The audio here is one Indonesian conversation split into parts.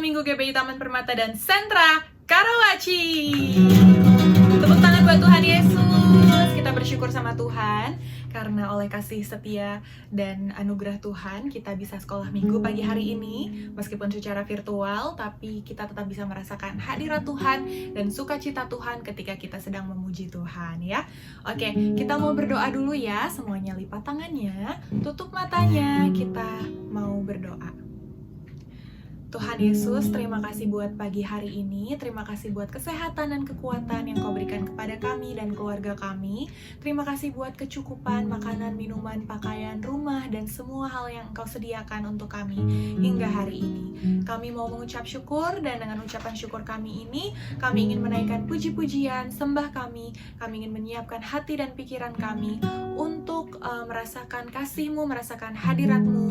Minggu GBI Taman Permata dan Sentra Karawaci. Tepuk tangan buat Tuhan Yesus. Kita bersyukur sama Tuhan karena oleh kasih setia dan anugerah Tuhan kita bisa sekolah minggu pagi hari ini. Meskipun secara virtual, tapi kita tetap bisa merasakan hadirat Tuhan dan sukacita Tuhan ketika kita sedang memuji Tuhan ya. Oke, kita mau berdoa dulu ya. Semuanya lipat tangannya, tutup matanya, kita mau berdoa. Tuhan Yesus, terima kasih buat pagi hari ini. Terima kasih buat kesehatan dan kekuatan yang Kau berikan kepada kami dan keluarga kami. Terima kasih buat kecukupan makanan, minuman, pakaian, rumah, dan semua hal yang Engkau sediakan untuk kami hingga hari ini. Kami mau mengucap syukur, dan dengan ucapan syukur kami ini, kami ingin menaikkan puji-pujian, sembah kami ingin menyiapkan hati dan pikiran kami untuk merasakan kasih-Mu, merasakan hadirat-Mu,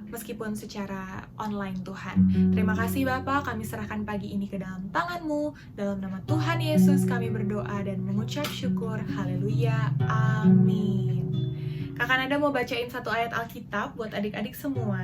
meskipun secara online Tuhan. Terima kasih Bapa, kami serahkan pagi ini ke dalam tangan-Mu. Dalam nama Tuhan Yesus kami berdoa dan mengucap syukur. Haleluya, amin. Kakak Nada mau bacain satu ayat Alkitab buat adik-adik semua.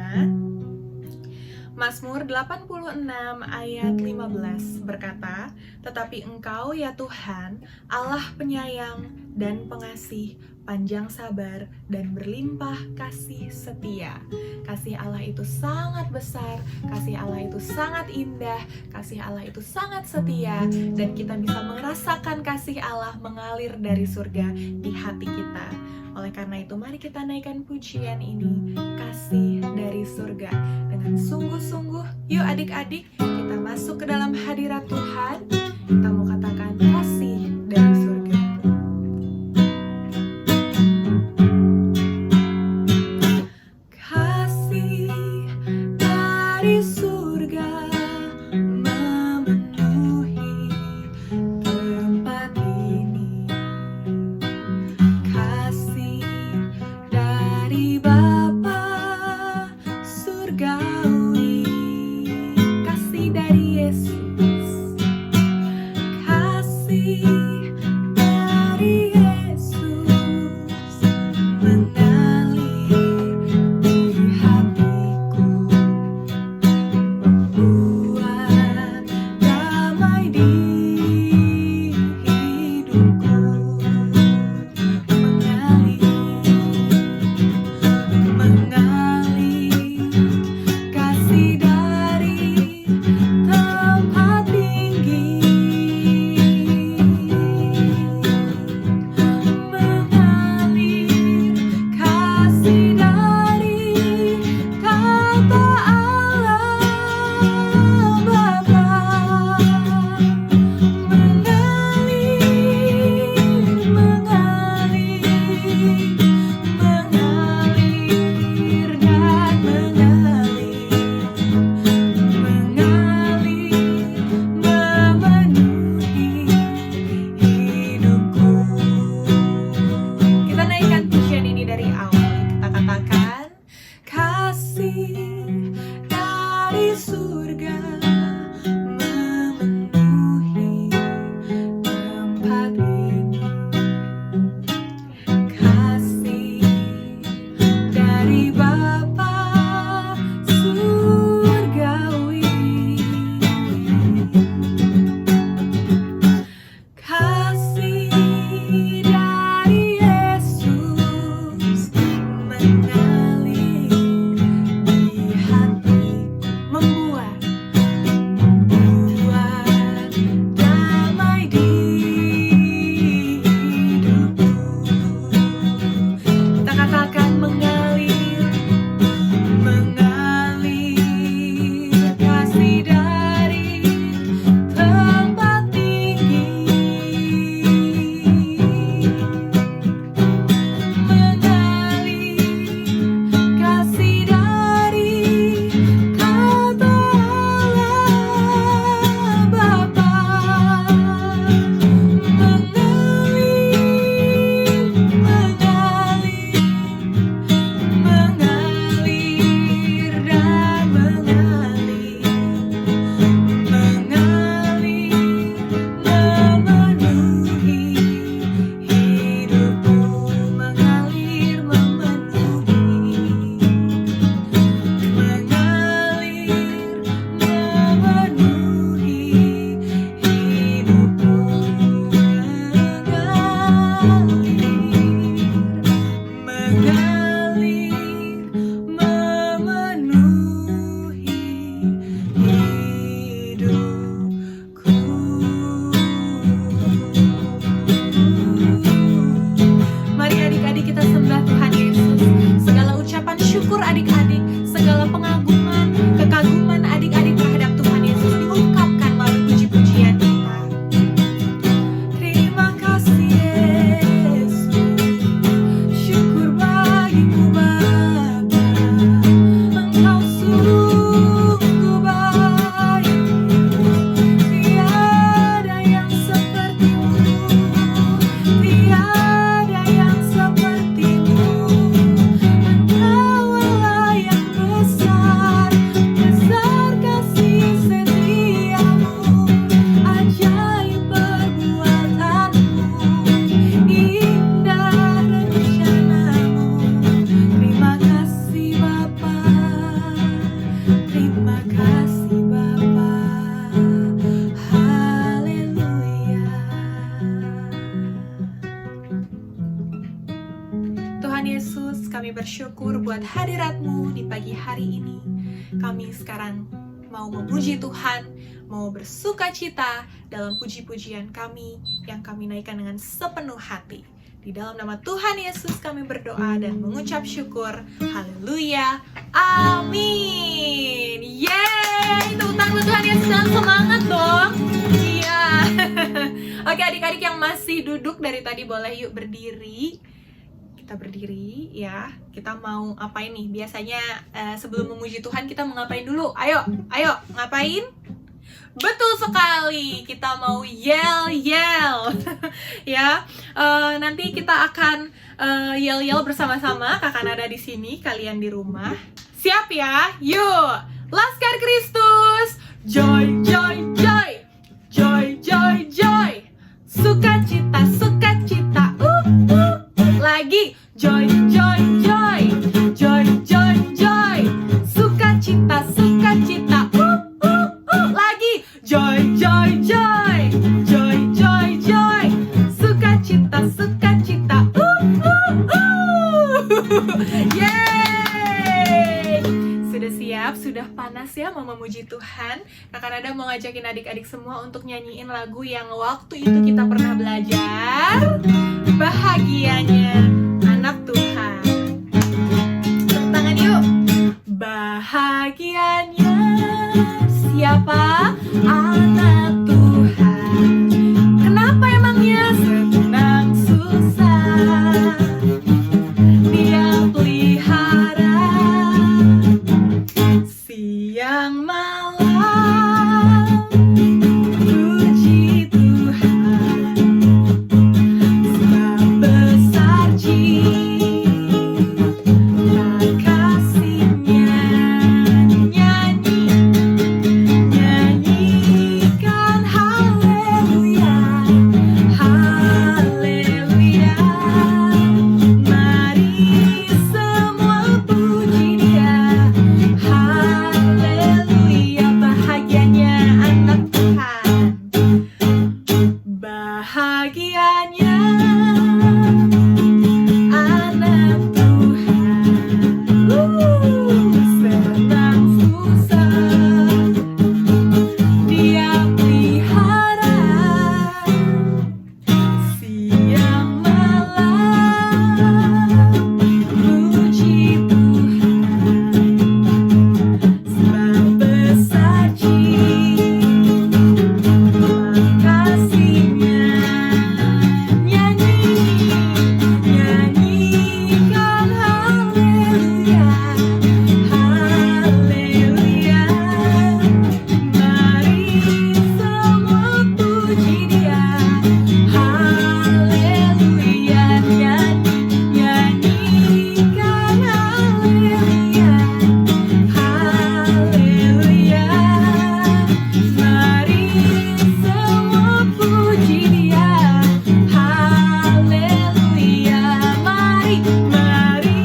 Mazmur 86 ayat 15 berkata, "Tetapi Engkau ya Tuhan, Allah penyayang dan pengasih, panjang sabar dan berlimpah kasih setia." Kasih Allah itu sangat besar, kasih Allah itu sangat indah, kasih Allah itu sangat setia, dan kita bisa merasakan kasih Allah mengalir dari surga di hati kita. Oleh karena itu, mari kita naikkan pujian ini, kasih dari surga, dengan sungguh-sungguh. Yuk adik-adik, kita masuk ke dalam hadirat Tuhan. Kita mau katakan kasih dari surga. Kasih dari surga memenuhi tempat ini. Kasih dari Bapa surgawi, kasih dari Yesus, kasih bersyukur buat hadirat-Mu di pagi hari ini. Kami sekarang mau memuji Tuhan, mau bersuka cita dalam puji-pujian kami yang kami naikkan dengan sepenuh hati. Di dalam nama Tuhan Yesus kami berdoa dan mengucap syukur. Haleluya. Amin. Yeay, tepuk tangan buat Tuhan Yesus dan semangat dong. Iya. Oke, adik-adik yang masih duduk dari tadi boleh yuk berdiri. Kita berdiri ya. Kita mau ngapain nih? Biasanya sebelum memuji Tuhan kita mau ngapain dulu? Ayo, ngapain? Betul sekali, kita mau yell ya. Nanti kita akan yell bersama-sama. Kakak Nada di sini, kalian di rumah. Siap ya? Yuk, Laskar Kristus. Joy, joy, joy. Joy, joy, joy. Sukacita, sukacita. Lagi. Joy, joy, joy. Joy, joy, joy. Sukacita, sukacita. Lagi. Joy, joy, joy. Joy, joy, joy. Sukacita, sukacita. Yeay. Sudah siap? Sudah panas ya mau memuji Tuhan? Kakak Nada mau ngajakin adik-adik semua untuk nyanyiin lagu yang waktu itu kita pernah belajar. Bahagianya anak Tuhan. Tepuk tangan yuk. Bahagianya siapa? Anak Tuhan. Kenapa emangnya? Senang susah Dia pelihara siang malam. Puji Tuhan, sebab besar cinta kasih-Nya. Nyanyi, nyanyikan haleluya, haleluya. Mari semua puji Dia, haleluya. Bahagianya anak Tuhan, bahagianya anak Tuhan. Senang susah Dia pelihara siang malam. Puji Tuhan, sebab besar cinta kasih-Nya. Nyanyi, nyanyikan haleluya, haleluya. Mari semua puji Dia, haleluya. Nyanyi, nyanyikan haleluya, haleluya. Mari semua puji Dia, haleluya. Mari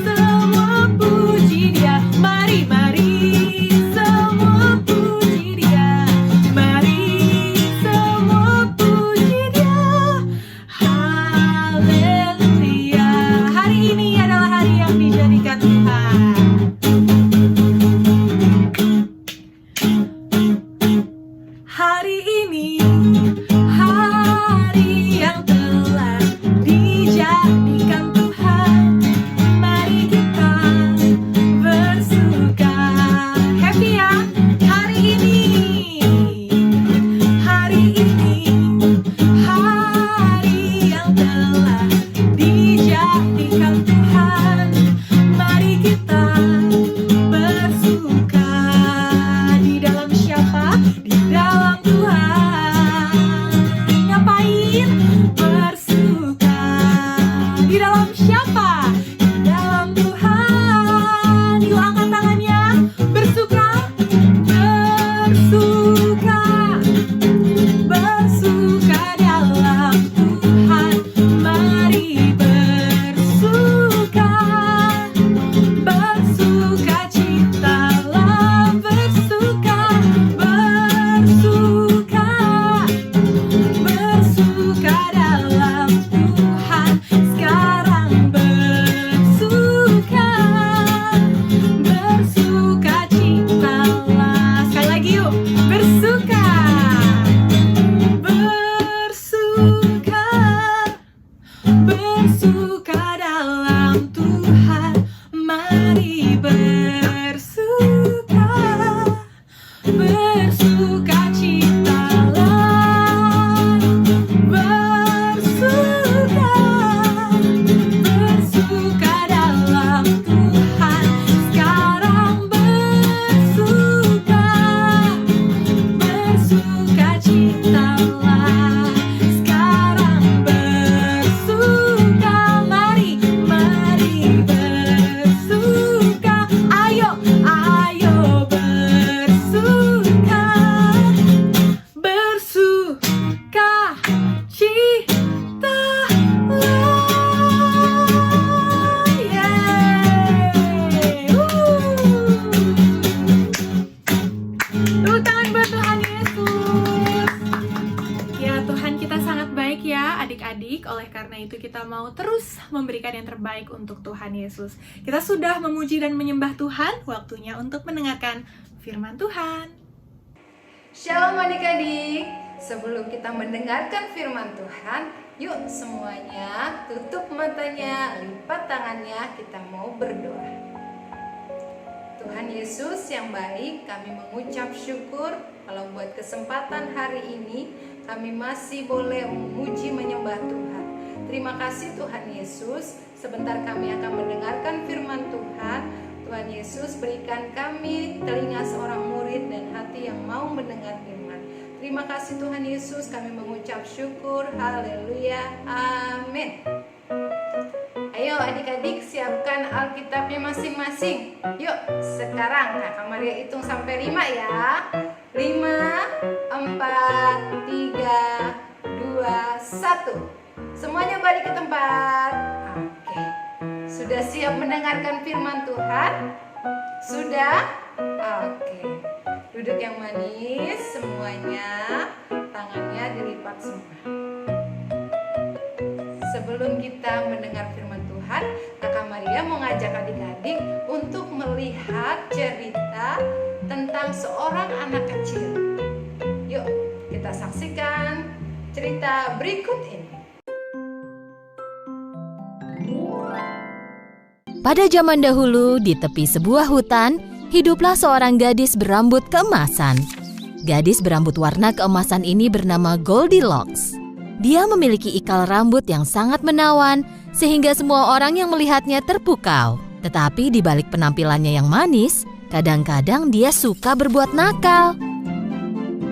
semua puji Dia. Mari semua puji Dia. Mari semua puji Dia, haleluya. Hari ini adalah hari yang dijadikan Tuhan. Hari ini hari yang telah dijadikan Tuhan. Mari kita bersuka. Happy ya? Hari ini hari yang telah dijadikan Tuhan. Mari kita bersuka. Di dalam siapa? Di dalam Tuhan. adik-adik, oleh karena itu kita mau terus memberikan yang terbaik untuk Tuhan Yesus. Kita sudah memuji dan menyembah Tuhan, waktunya untuk mendengarkan firman Tuhan. Shalom adik-adik, sebelum kita mendengarkan firman Tuhan, yuk semuanya tutup matanya, lipat tangannya, kita mau berdoa. Tuhan Yesus yang baik, kami mengucap syukur kalau buat kesempatan hari ini kami masih boleh memuji menyembah Tuhan. Terima kasih Tuhan Yesus, sebentar kami akan mendengarkan firman Tuhan. Tuhan Yesus berikan kami telinga seorang murid dan hati yang mau mendengar firman. Terima kasih Tuhan Yesus, kami mengucap syukur. Haleluya, amin. Ayo adik-adik siapkan Alkitabnya masing-masing. Yuk sekarang Kakak Maria hitung sampai 5 ya. 5, 4, 3, 2, 1. Semuanya balik ke tempat. Oke. Sudah siap mendengarkan firman Tuhan? Sudah? Oke. Duduk yang manis semuanya. Tangannya dilipat semua. Sebelum kita mendengar firman Tuhan, Kakak Maria mau ngajak adik-adik untuk melihat cerita tentang seorang anak kecil. Yuk, kita saksikan cerita berikut ini. Pada zaman dahulu, di tepi sebuah hutan, hiduplah seorang gadis berambut keemasan. Gadis berambut warna keemasan ini bernama Goldilocks. Dia memiliki ikal rambut yang sangat menawan, sehingga semua orang yang melihatnya terpukau. Tetapi di balik penampilannya yang manis, kadang-kadang dia suka berbuat nakal.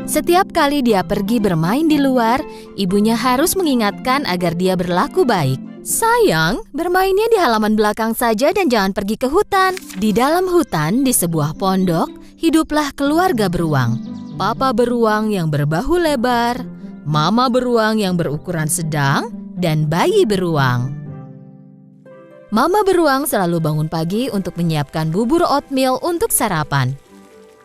Setiap kali dia pergi bermain di luar, ibunya harus mengingatkan agar dia berlaku baik. Sayang, bermainnya di halaman belakang saja dan jangan pergi ke hutan. Di dalam hutan, di sebuah pondok, hiduplah keluarga beruang. Papa beruang yang berbahu lebar, Mama beruang yang berukuran sedang, dan bayi beruang. Mama beruang selalu bangun pagi untuk menyiapkan bubur oatmeal untuk sarapan.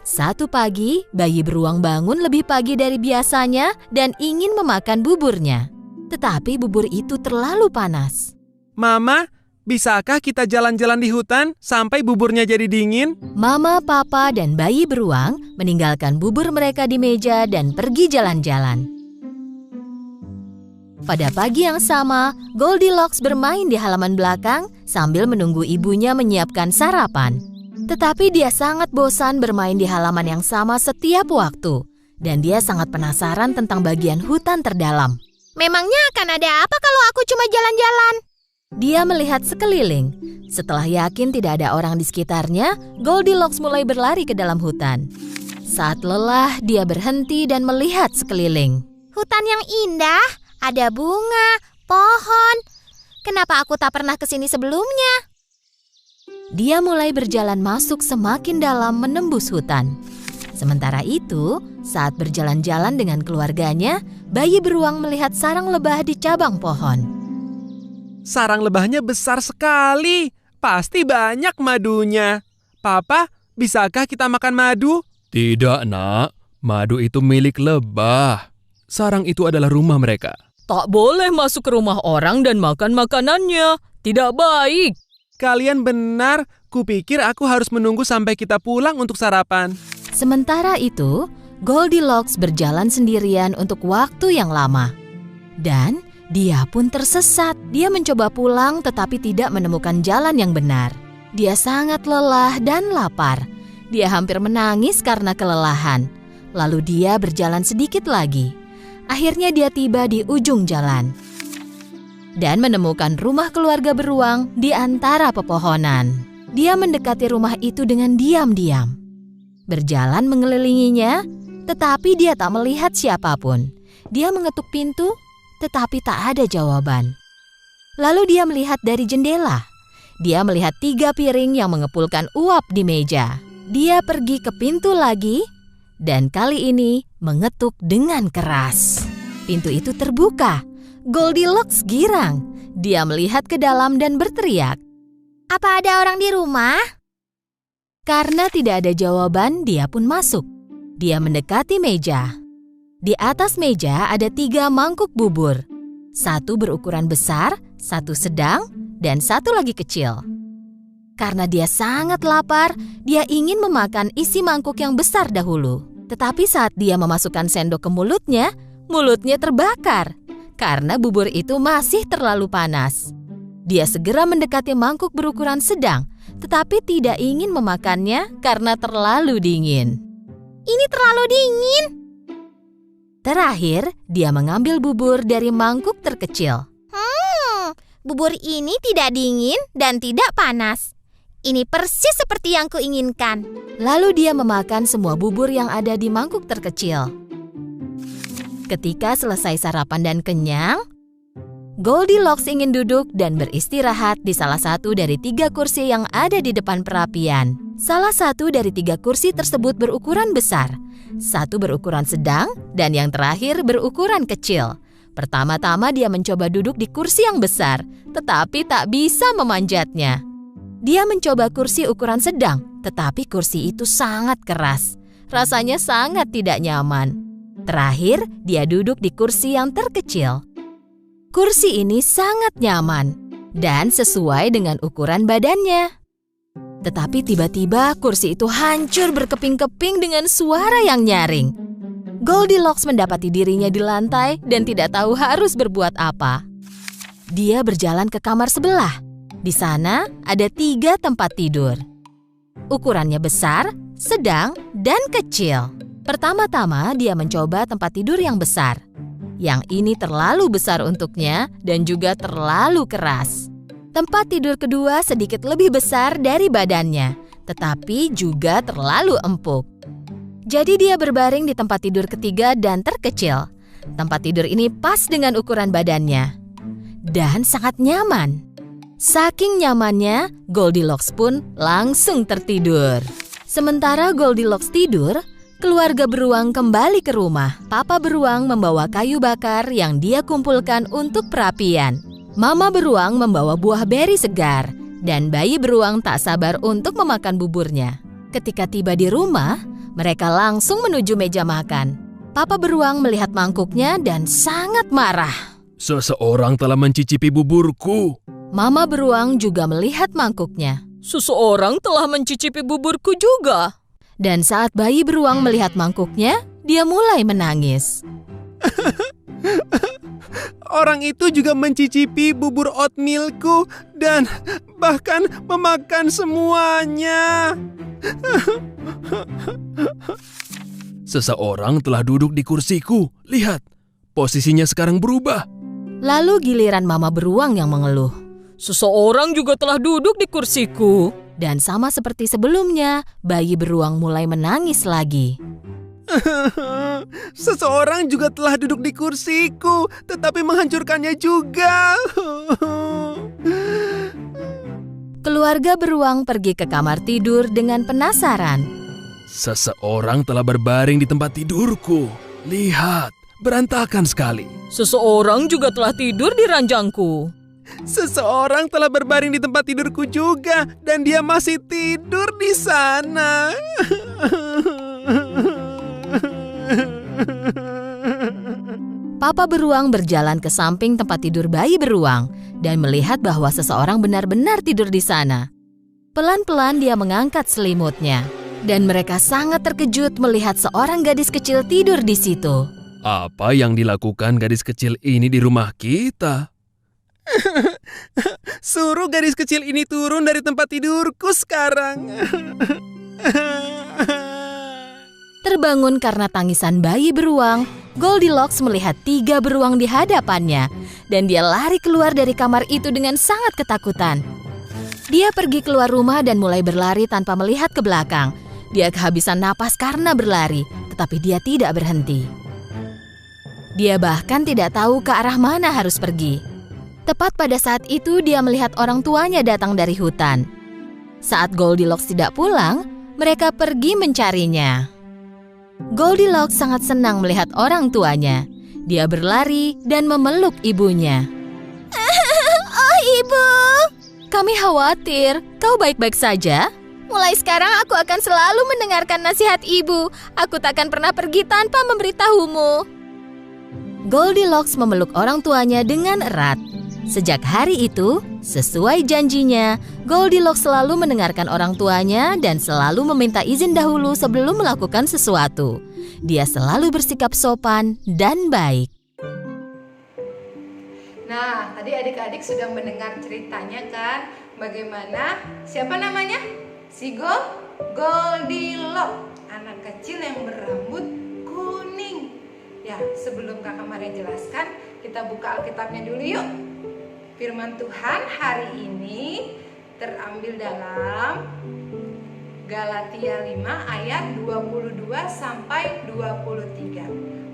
Satu pagi, bayi beruang bangun lebih pagi dari biasanya dan ingin memakan buburnya. Tetapi bubur itu terlalu panas. Mama, bisakah kita jalan-jalan di hutan sampai buburnya jadi dingin? Mama, Papa, dan bayi beruang meninggalkan bubur mereka di meja dan pergi jalan-jalan. Pada pagi yang sama, Goldilocks bermain di halaman belakang sambil menunggu ibunya menyiapkan sarapan. Tetapi dia sangat bosan bermain di halaman yang sama setiap waktu. Dan dia sangat penasaran tentang bagian hutan terdalam. Memangnya akan ada apa kalau aku cuma jalan-jalan? Dia melihat sekeliling. Setelah yakin tidak ada orang di sekitarnya, Goldilocks mulai berlari ke dalam hutan. Saat lelah, dia berhenti dan melihat sekeliling. Hutan yang indah, ada bunga, pohon. Kenapa aku tak pernah ke sini sebelumnya? Dia mulai berjalan masuk semakin dalam menembus hutan. Sementara itu, saat berjalan-jalan dengan keluarganya, bayi beruang melihat sarang lebah di cabang pohon. Sarang lebahnya besar sekali. Pasti banyak madunya. Papa, bisakah kita makan madu? Tidak, Nak. Madu itu milik lebah. Sarang itu adalah rumah mereka. Tak boleh masuk ke rumah orang dan makan makanannya. Tidak baik. Kalian benar. Kupikir aku harus menunggu sampai kita pulang untuk sarapan. Sementara itu, Goldilocks berjalan sendirian untuk waktu yang lama. Dan dia pun tersesat. Dia mencoba pulang tetapi tidak menemukan jalan yang benar. Dia sangat lelah dan lapar. Dia hampir menangis karena kelelahan. Lalu dia berjalan sedikit lagi. Akhirnya dia tiba di ujung jalan dan menemukan rumah keluarga beruang di antara pepohonan. Dia mendekati rumah itu dengan diam-diam. Berjalan mengelilinginya, tetapi dia tak melihat siapapun. Dia mengetuk pintu, tetapi tak ada jawaban. Lalu dia melihat dari jendela. Dia melihat 3 piring yang mengepulkan uap di meja. Dia pergi ke pintu lagi, dan kali ini mengetuk dengan keras. Pintu itu terbuka. Goldilocks girang. Dia melihat ke dalam dan berteriak. Apa ada orang di rumah? Karena tidak ada jawaban, dia pun masuk. Dia mendekati meja. Di atas meja ada 3 mangkuk bubur. Satu berukuran besar, satu sedang, dan satu lagi kecil. Karena dia sangat lapar, dia ingin memakan isi mangkuk yang besar dahulu. Tetapi saat dia memasukkan sendok ke mulutnya terbakar karena bubur itu masih terlalu panas. Dia segera mendekati mangkuk berukuran sedang, tetapi tidak ingin memakannya karena terlalu dingin. Ini terlalu dingin. Terakhir, dia mengambil bubur dari mangkuk terkecil. Bubur ini tidak dingin dan tidak panas. Ini persis seperti yang kuinginkan. Lalu dia memakan semua bubur yang ada di mangkuk terkecil. Ketika selesai sarapan dan kenyang, Goldilocks ingin duduk dan beristirahat di salah satu dari 3 kursi yang ada di depan perapian. Salah satu dari 3 kursi tersebut berukuran besar, satu berukuran sedang, dan yang terakhir berukuran kecil. Pertama-tama dia mencoba duduk di kursi yang besar, tetapi tak bisa memanjatnya. Dia mencoba kursi ukuran sedang, tetapi kursi itu sangat keras. Rasanya sangat tidak nyaman. Terakhir, dia duduk di kursi yang terkecil. Kursi ini sangat nyaman dan sesuai dengan ukuran badannya. Tetapi tiba-tiba kursi itu hancur berkeping-keping dengan suara yang nyaring. Goldilocks mendapati dirinya di lantai dan tidak tahu harus berbuat apa. Dia berjalan ke kamar sebelah. Di sana ada 3 tempat tidur. Ukurannya besar, sedang, dan kecil. Pertama-tama dia mencoba tempat tidur yang besar. Yang ini terlalu besar untuknya dan juga terlalu keras. Tempat tidur kedua sedikit lebih besar dari badannya, tetapi juga terlalu empuk. Jadi dia berbaring di tempat tidur ketiga dan terkecil. Tempat tidur ini pas dengan ukuran badannya dan sangat nyaman. Saking nyamannya, Goldilocks pun langsung tertidur. Sementara Goldilocks tidur, keluarga beruang kembali ke rumah. Papa beruang membawa kayu bakar yang dia kumpulkan untuk perapian. Mama beruang membawa buah beri segar, dan bayi beruang tak sabar untuk memakan buburnya. Ketika tiba di rumah, mereka langsung menuju meja makan. Papa beruang melihat mangkuknya dan sangat marah. Seseorang telah mencicipi buburku. Mama beruang juga melihat mangkuknya. Seseorang telah mencicipi buburku juga. Dan saat bayi beruang melihat mangkuknya, dia mulai menangis. Orang itu juga mencicipi bubur oatmealku dan bahkan memakan semuanya. Seseorang telah duduk di kursiku. Lihat, posisinya sekarang berubah. Lalu giliran mama beruang yang mengeluh. Seseorang juga telah duduk di kursiku. Dan sama seperti sebelumnya, bayi beruang mulai menangis lagi. Seseorang juga telah duduk di kursiku, tetapi menghancurkannya juga. Keluarga beruang pergi ke kamar tidur dengan penasaran. Seseorang telah berbaring di tempat tidurku. Lihat, berantakan sekali. Seseorang juga telah tidur di ranjangku. Seseorang telah berbaring di tempat tidurku juga, dan dia masih tidur di sana. Papa beruang berjalan ke samping tempat tidur bayi beruang dan melihat bahwa seseorang benar-benar tidur di sana. Pelan-pelan dia mengangkat selimutnya, dan mereka sangat terkejut melihat seorang gadis kecil tidur di situ. Apa yang dilakukan gadis kecil ini di rumah kita? Suruh gadis kecil ini turun dari tempat tidurku sekarang. Terbangun karena tangisan bayi beruang, Goldilocks melihat 3 beruang di hadapannya, dan dia lari keluar dari kamar itu dengan sangat ketakutan. Dia pergi keluar rumah dan mulai berlari tanpa melihat ke belakang. Dia kehabisan napas karena berlari, tetapi dia tidak berhenti. Dia bahkan tidak tahu ke arah mana harus pergi. Tepat pada saat itu dia melihat orang tuanya datang dari hutan. Saat Goldilocks tidak pulang, mereka pergi mencarinya. Goldilocks sangat senang melihat orang tuanya. Dia berlari dan memeluk ibunya. Oh, Ibu. Kami khawatir, kau baik-baik saja? Mulai sekarang aku akan selalu mendengarkan nasihat Ibu. Aku takkan pernah pergi tanpa memberitahumu. Goldilocks memeluk orang tuanya dengan erat. Sejak hari itu, sesuai janjinya, Goldilocks selalu mendengarkan orang tuanya dan selalu meminta izin dahulu sebelum melakukan sesuatu. Dia selalu bersikap sopan dan baik. Nah, tadi adik-adik sudah mendengar ceritanya kan? Bagaimana? Siapa namanya? Si Goldilocks, anak kecil yang berambut kuning. Ya, sebelum Kakak Maria jelaskan, kita buka Alkitabnya dulu yuk. Firman Tuhan hari ini terambil dalam Galatia 5 ayat 22 sampai 23.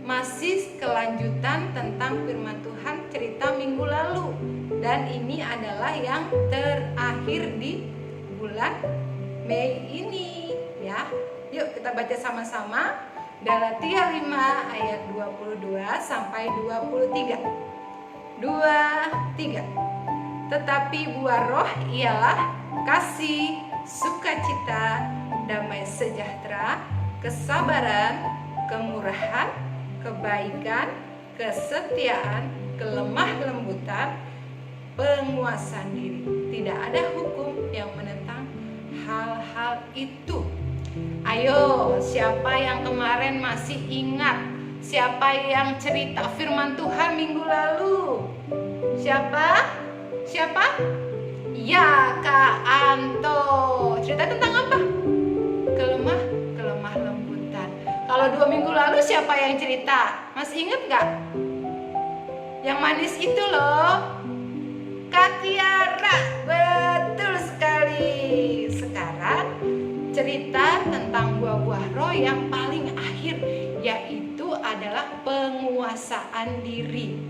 Masih kelanjutan tentang firman Tuhan cerita minggu lalu. Dan ini adalah yang terakhir di bulan Mei ini ya. Yuk kita baca sama-sama Galatia 5 ayat 22 sampai 23. 2, 3. Tetapi buah roh ialah kasih, sukacita, damai sejahtera, kesabaran, kemurahan, kebaikan, kesetiaan, kelemah lembutan, penguasaan diri. Tidak ada hukum yang menentang hal-hal itu. Ayo, siapa yang kemarin masih ingat? Siapa yang cerita firman Tuhan minggu lalu? Siapa? Ya, Kak Anto. Cerita tentang apa? Kelemah lembutan. Kalau 2 minggu lalu siapa yang cerita? Masih ingat gak? Yang manis itu loh, Kak Tiara. Betul sekali. Sekarang cerita tentang buah-buah roh yang paling akhir, yaitu adalah penguasaan diri.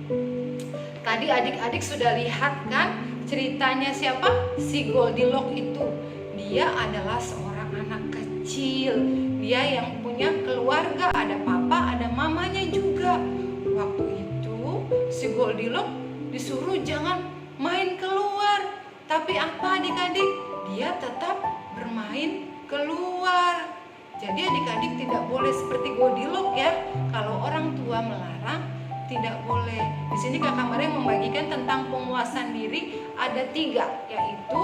Tadi adik-adik sudah lihat kan ceritanya siapa? Si Goldilocks itu. Dia adalah seorang anak kecil. Dia yang punya keluarga, ada papa, ada mamanya juga. Waktu itu si Goldilocks disuruh jangan main keluar. Tapi apa adik-adik? Dia tetap bermain keluar. Jadi adik-adik tidak boleh seperti Goldilocks ya. Kalau orang tua melarang, tidak boleh. Di sini Kakak Maria membagikan tentang penguasaan diri ada 3, yaitu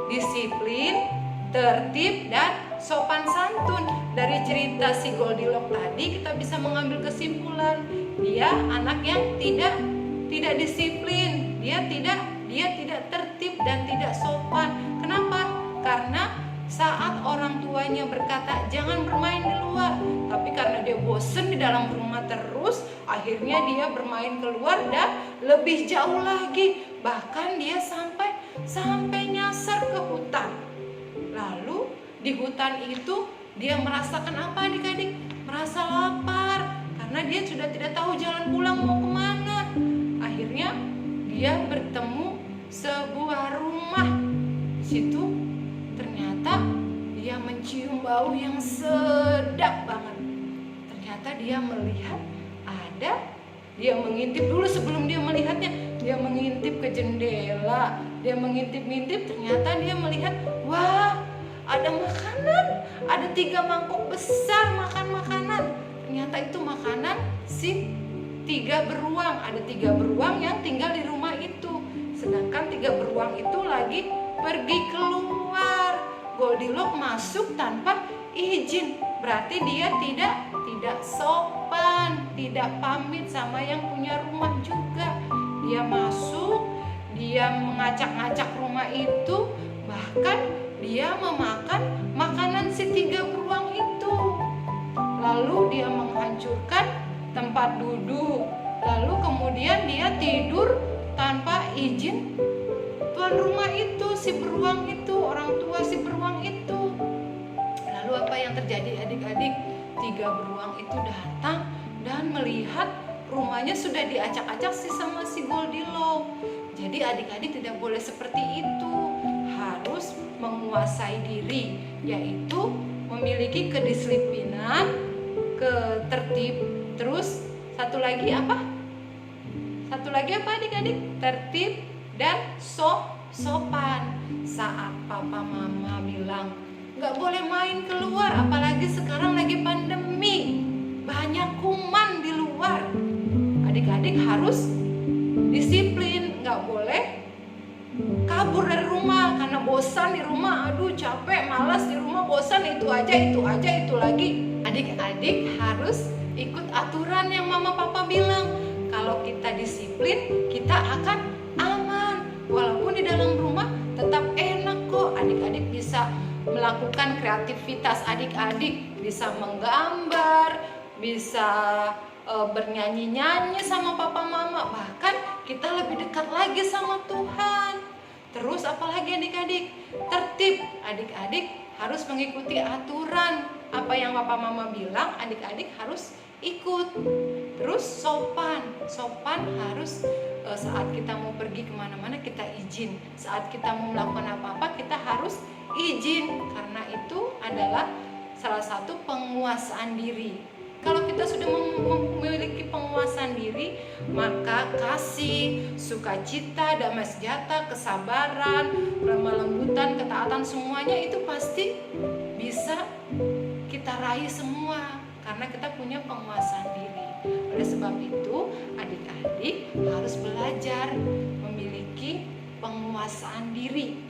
disiplin, tertib, dan sopan santun. Dari cerita si Goldilocks tadi kita bisa mengambil kesimpulan dia anak yang tidak disiplin, dia tidak tertib dan tidak sopan. Kenapa? Karena saat orang tuanya berkata jangan bermain di luar, tapi karena dia bosen di dalam rumah terus, akhirnya dia bermain keluar dan lebih jauh lagi. Bahkan dia sampai nyasar ke hutan. Lalu di hutan itu dia merasakan apa adik-adik? Merasa lapar karena dia sudah tidak tahu jalan pulang mau kemana. Akhirnya dia bertemu sebuah rumah. Di situ ternyata dia mencium bau yang sedap banget. Ternyata dia melihat dia mengintip dulu sebelum dia melihatnya. Dia mengintip ke jendela, dia mengintip-ngintip, ternyata dia melihat, wah, ada makanan, ada 3 mangkok besar makan makanan. Ternyata itu makanan si 3 beruang. Ada 3 beruang yang tinggal di rumah itu. Sedangkan 3 beruang itu lagi pergi keluar. Goldilocks masuk tanpa izin. Berarti dia tidak sopan, tidak pamit sama yang punya rumah juga. Dia masuk, dia mengacak-ngacak rumah itu, bahkan dia memakan makanan si 3 beruang itu. Lalu dia menghancurkan tempat duduk. Lalu kemudian dia tidur tanpa izin tuan rumah itu, si beruang itu, orang tua si beruang itu. Lalu apa yang terjadi adik-adik? 3 beruang itu datang dan melihat rumahnya sudah diacak-acak sama si Goldilocks. Jadi adik-adik tidak boleh seperti itu. Harus menguasai diri, yaitu memiliki kedisiplinan, ketertib. Terus satu lagi apa adik-adik? Tertib dan sopan. Saat papa mama bilang nggak boleh main keluar, apalagi sekarang lagi pandemi, banyak kuman di luar. adik-adik harus disiplin, nggak boleh kabur dari rumah karena bosan di rumah. Aduh capek, malas di rumah, bosan, itu aja, itu lagi. Adik-adik harus ikut aturan yang mama papa bilang. Kalau kita disiplin, kita akan aman. Walaupun di dalam rumah tetap enak kok. Adik-adik bisa melakukan kreativitas, adik-adik bisa menggambar, bisa bernyanyi-nyanyi sama papa mama. Bahkan kita lebih dekat lagi sama Tuhan. Terus apalagi adik-adik? Tertib. Adik-adik harus mengikuti aturan. Apa yang papa mama bilang, adik-adik harus ikut. Terus sopan harus saat kita mau pergi kemana-mana kita izin. Saat kita mau melakukan apa-apa kita harus izin. Karena itu adalah salah satu penguasaan diri. Kalau kita sudah memiliki penguasaan diri, maka kasih, sukacita, damai sejahtera, kesabaran, lemah lembutan, ketaatan, semuanya itu pasti bisa kita raih semua karena kita punya penguasaan diri. Oleh sebab itu, adik-adik harus belajar memiliki penguasaan diri.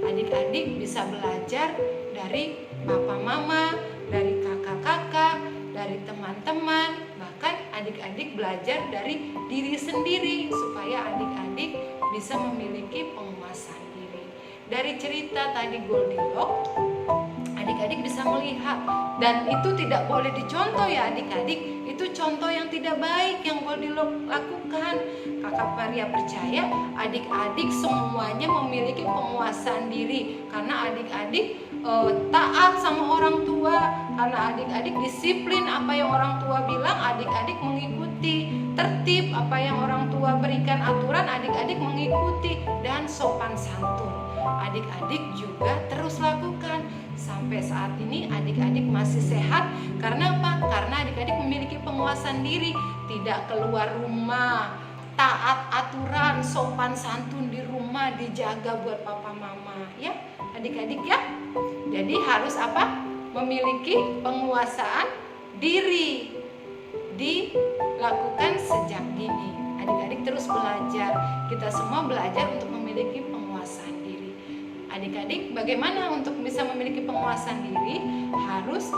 Adik-adik bisa belajar dari papa mama, dari kakak-kakak, dari teman-teman, bahkan adik-adik belajar dari diri sendiri supaya adik-adik bisa memiliki penguasaan diri. Dari cerita tadi Goldilocks, adik-adik bisa melihat, dan itu tidak boleh dicontoh ya adik-adik. Itu contoh yang tidak baik yang Goldilocks lakukan. Kakak Maria percaya adik-adik semuanya memiliki penguasaan diri karena adik-adik taat sama orang tua, karena adik-adik disiplin apa yang orang tua bilang, adik-adik mengikuti. Tertib apa yang orang tua berikan aturan, adik-adik mengikuti. Dan sopan santun adik-adik juga terus lakukan. Sampai saat ini adik-adik masih sehat. Karena apa? Karena adik-adik memiliki penguasaan diri, tidak keluar rumah, taat aturan, sopan santun di rumah, dijaga buat papa mama ya adik-adik ya. Jadi harus apa? Memiliki penguasaan diri, dilakukan sejak dini. Adik-adik terus belajar. Kita semua belajar untuk memiliki penguasaan diri. Adik-adik bagaimana untuk bisa memiliki penguasaan diri? Harus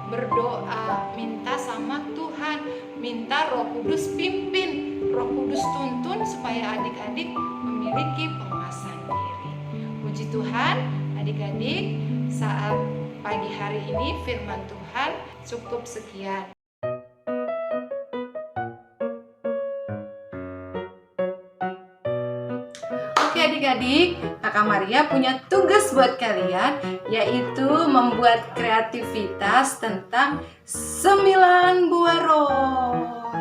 berdoa, minta sama Tuhan, minta Roh Kudus pimpin, Roh Kudus tuntun supaya adik-adik memiliki penguasaan diri. Puji Tuhan, adik-adik, saat pagi hari ini firman Tuhan cukup sekian. Oke adik-adik, Kakak Maria punya tugas buat kalian, yaitu membuat kreativitas tentang 9 buah roh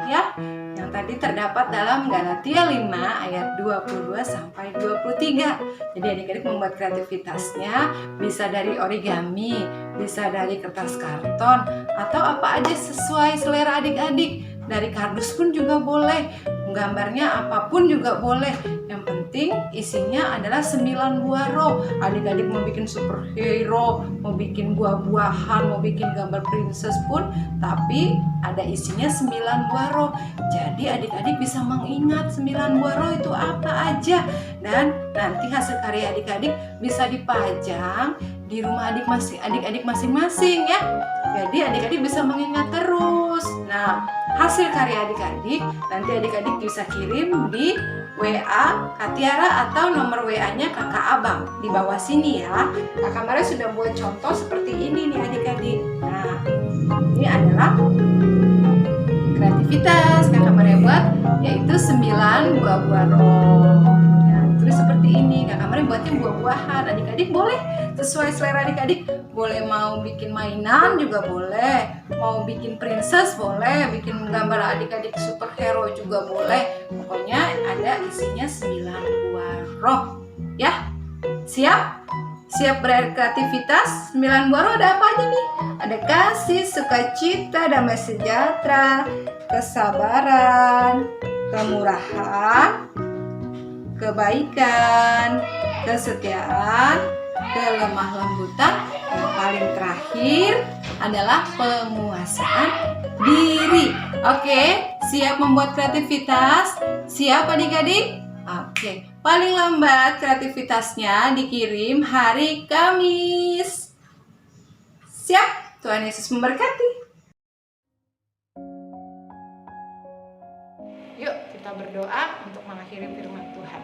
ya, yang tadi terdapat dalam Galatia 5 ayat 22 sampai 23. Jadi adik-adik membuat kreativitasnya bisa dari origami, bisa dari kertas karton, atau apa aja sesuai selera adik-adik. Dari kardus pun juga boleh, gambarnya apapun juga boleh. Yang penting isinya adalah 9 buah roh. Adik-adik mau bikin superhero, mau bikin buah-buahan, mau bikin gambar princess pun, tapi ada isinya 9 buah roh. Jadi adik-adik bisa mengingat 9 buah roh itu apa aja. Dan nanti hasil karya adik-adik bisa dipajang di rumah adik-adik masing-masing ya. Jadi adik-adik bisa mengingat terus. Nah, hasil karya adik-adik nanti adik-adik bisa kirim di WA Kak Tiara atau nomor WA-nya Kakak Abang di bawah sini ya. Kakak Maria sudah buat contoh seperti ini nih adik-adik. Nah, ini adalah kreativitas Kakak Maria buat, yaitu 9 buah-buah roh. Nah, tulis seperti ini. Kakak Maria buatnya buah-buahan. Adik-adik boleh sesuai selera adik-adik. Boleh mau bikin mainan juga boleh, mau bikin princess boleh, bikin gambar adik-adik superhero juga boleh. Pokoknya ada isinya 9 buah roh ya. Siap? Siap berkreativitas? 9 buah roh ada apa aja nih? Ada kasih, sukacita, damai sejahtera, kesabaran, kemurahan, kebaikan, kesetiaan, kelemah lembutan. Yang paling terakhir adalah penguasaan diri. Oke, Siap membuat kreativitas? Siap adik-adik? Oke, paling lambat kreativitasnya dikirim hari Kamis. Siap? Tuhan Yesus memberkati. Yuk kita berdoa untuk mengakhiri firman Tuhan.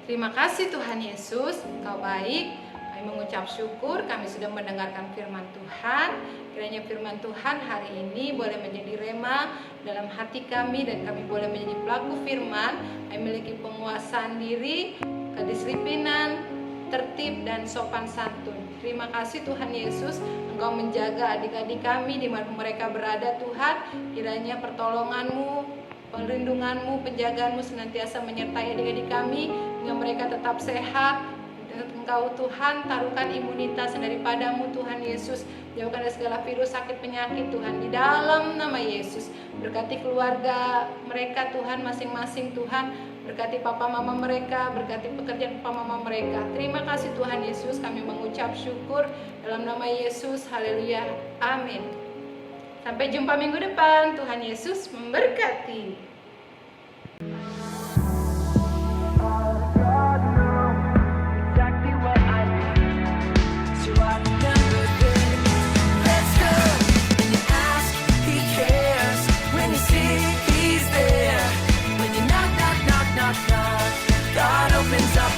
Terima kasih Tuhan Yesus, Engkau baik. Kami mengucap syukur kami sudah mendengarkan firman Tuhan. Kiranya firman Tuhan hari ini boleh menjadi rema dalam hati kami dan kami boleh menjadi pelaku firman. Kami memiliki penguasaan diri, kedisiplinan, tertib dan sopan santun. Terima kasih Tuhan Yesus, Engkau menjaga adik-adik kami di mana mereka berada Tuhan. Kiranya pertolongan-Mu, perlindungan-Mu, penjagaan-Mu senantiasa menyertai adik-adik kami hingga mereka tetap sehat. Engkau Tuhan taruhkan imunitas daripada-Mu Tuhan Yesus. Jauhkan dari segala virus, sakit, penyakit Tuhan di dalam nama Yesus. Berkati keluarga mereka Tuhan masing-masing Tuhan. Berkati papa mama mereka, berkati pekerjaan papa mama mereka. Terima kasih Tuhan Yesus, kami mengucap syukur dalam nama Yesus. Haleluya. Amin. Sampai jumpa minggu depan. Tuhan Yesus memberkati. God opens up